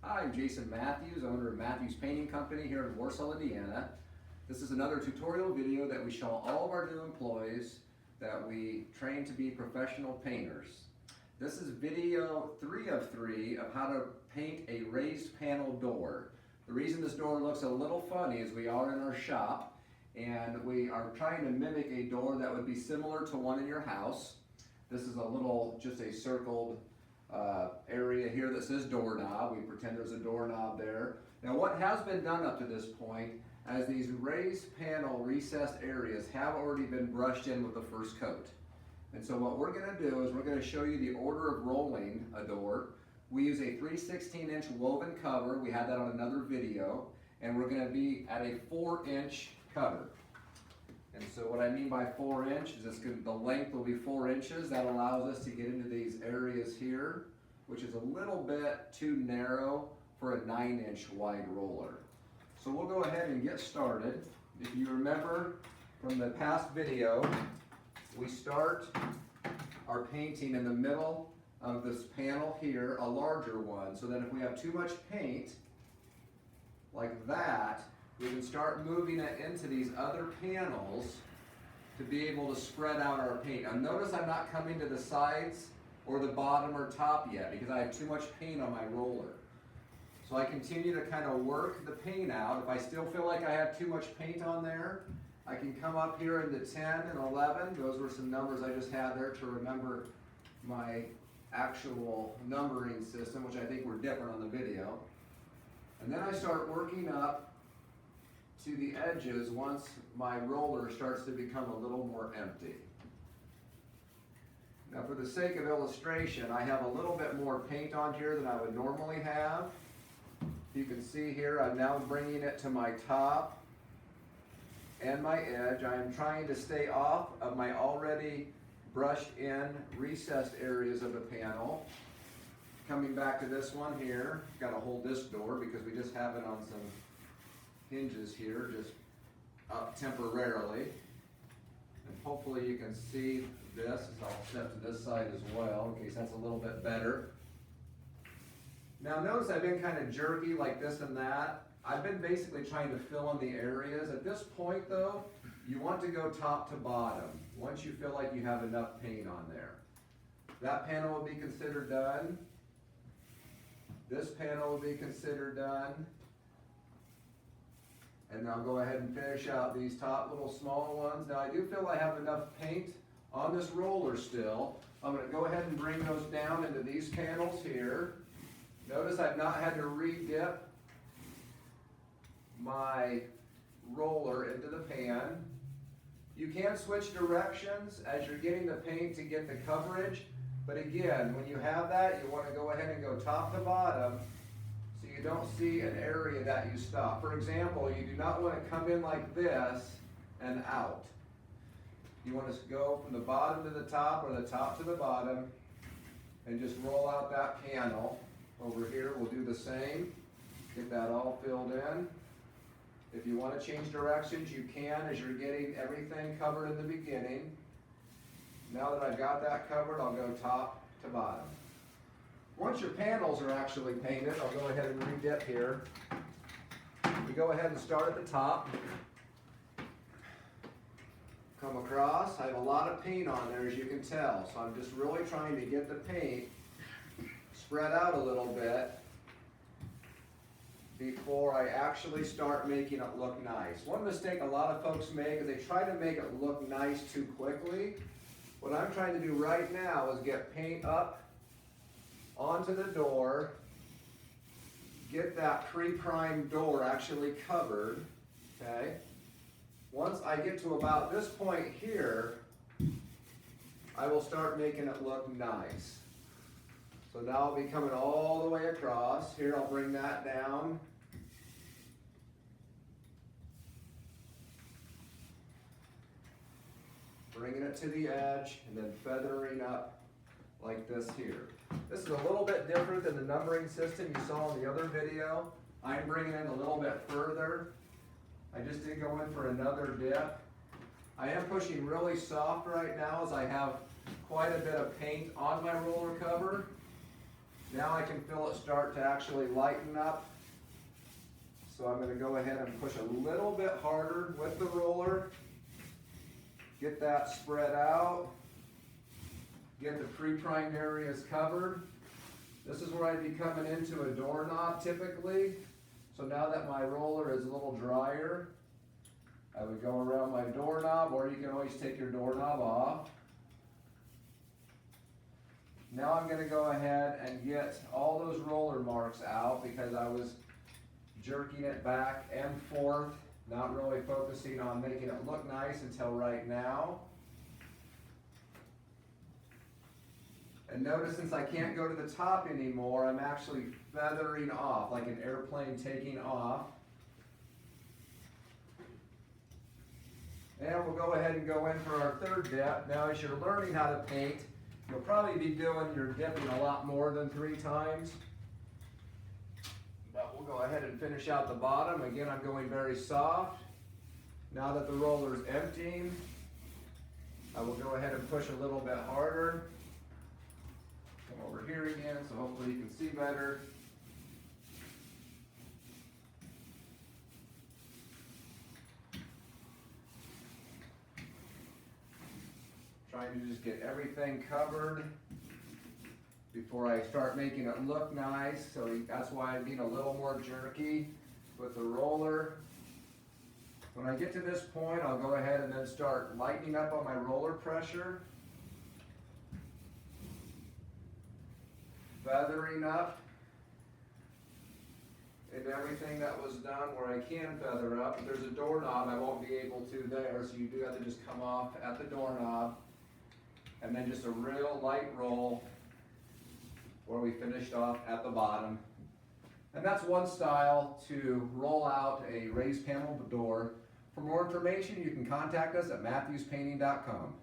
Hi, I'm Jason Matthews, owner of Matthews Painting Company here in Warsaw, Indiana. This is another tutorial video that we show all of our new employees that we train to be professional painters. This is video 3 of 3 of how to paint a raised panel door. The reason this door looks a little funny is we are in our shop and we are trying to mimic a door that would be similar to one in your house. This is a little, just a circled area here that says doorknob. We pretend there's a doorknob there. Now what has been done up to this point, as these raised panel recessed areas have already been brushed in with the first coat. And so what we're going to do is we're going to show you the order of rolling a door. We use a 3/16" woven cover. We had that on another video. And we're going to be at a 4-inch cover. And so what I mean by 4 inch is the length will be 4 inches. That allows us to get into these areas here, which is a little bit too narrow for a 9-inch wide roller. So we'll go ahead and get started. If you remember from the past video, we start our painting in the middle of this panel here, a larger one, so that if we have too much paint, like that, we can start moving it into these other panels to be able to spread out our paint. Now notice I'm not coming to the sides or the bottom or top yet because I have too much paint on my roller. So I continue to kind of work the paint out. If I still feel like I have too much paint on there, I can come up here into 10 and 11. Those were some numbers I just had there to remember my actual numbering system, which I think were different on the video. And then I start working up to the edges once my roller starts to become a little more empty. Now for the sake of illustration, I have a little bit more paint on here than I would normally have. You can see here I'm now bringing it to my top and my edge. I am trying to stay off of my already brushed in recessed areas of the panel. Coming back to this one here, got to hold this door because we just have it on some hinges here, just up temporarily. And hopefully you can see this. I'll step to this side as well in case that's a little bit better. Now notice I've been kind of jerky like this and that. I've been basically trying to fill in the areas. At this point though, you want to go top to bottom once you feel like you have enough paint on there. That panel will be considered done. This panel will be considered done. And now go ahead and finish out these top little small ones. Now I do feel I have enough paint on this roller still. I'm going to go ahead and bring those down into these panels here. Notice I've not had to re-dip my roller into the pan. You can switch directions as you're getting the paint to get the coverage. But again, when you have that, you want to go ahead and go top to bottom so you don't see an area that you stop. For example, you do not want to come in like this and out. You want to go from the bottom to the top or the top to the bottom and just roll out that panel. Over here, we'll do the same. Get that all filled in. If you want to change directions, you can as you're getting everything covered in the beginning. Now that I've got that covered, I'll go top to bottom. Once your panels are actually painted, I'll go ahead and re-dip here. We go ahead and start at the top. Come across. I have a lot of paint on there, as you can tell. So I'm just really trying to get the paint spread out a little bit before I actually start making it look nice. One mistake a lot of folks make is they try to make it look nice too quickly. What I'm trying to do right now is get paint up onto the door, get that pre-primed door actually covered, okay? Once I get to about this point here, I will start making it look nice. So now I'll be coming all the way across. Here I'll bring that down. Bringing it to the edge and then feathering up like this here. This is a little bit different than the numbering system you saw in the other video. I'm bringing it a little bit further. I just did go in for another dip. I am pushing really soft right now as I have quite a bit of paint on my roller cover. Now I can feel it start to actually lighten up. So I'm going to go ahead and push a little bit harder with the roller. Get that spread out. Get the pre-primed areas covered. This is where I'd be coming into a doorknob typically. So now that my roller is a little drier, I would go around my doorknob, or you can always take your doorknob off. Now I'm going to go ahead and get all those roller marks out because I was jerking it back and forth, not really focusing on making it look nice until right now. And notice since I can't go to the top anymore, I'm actually feathering off, like an airplane taking off. And we'll go ahead and go in for our third dip. Now as you're learning how to paint, you'll probably be doing your dipping a lot more than 3 times. But we'll go ahead and finish out the bottom. Again, I'm going very soft. Now that the roller is emptying, I will go ahead and push a little bit harder. Come over here again, so hopefully you can see better. Trying to just get everything covered before I start making it look nice. So that's why I'm being a little more jerky with the roller. When I get to this point, I'll go ahead and then start lightening up on my roller pressure. Feathering up. And everything that was done where I can feather up. If there's a doorknob, I won't be able to there, so you do have to just come off at the doorknob. And then just a real light roll where we finished off at the bottom. And that's one style to roll out a raised panel door. For more information, you can contact us at matthewspainting.com.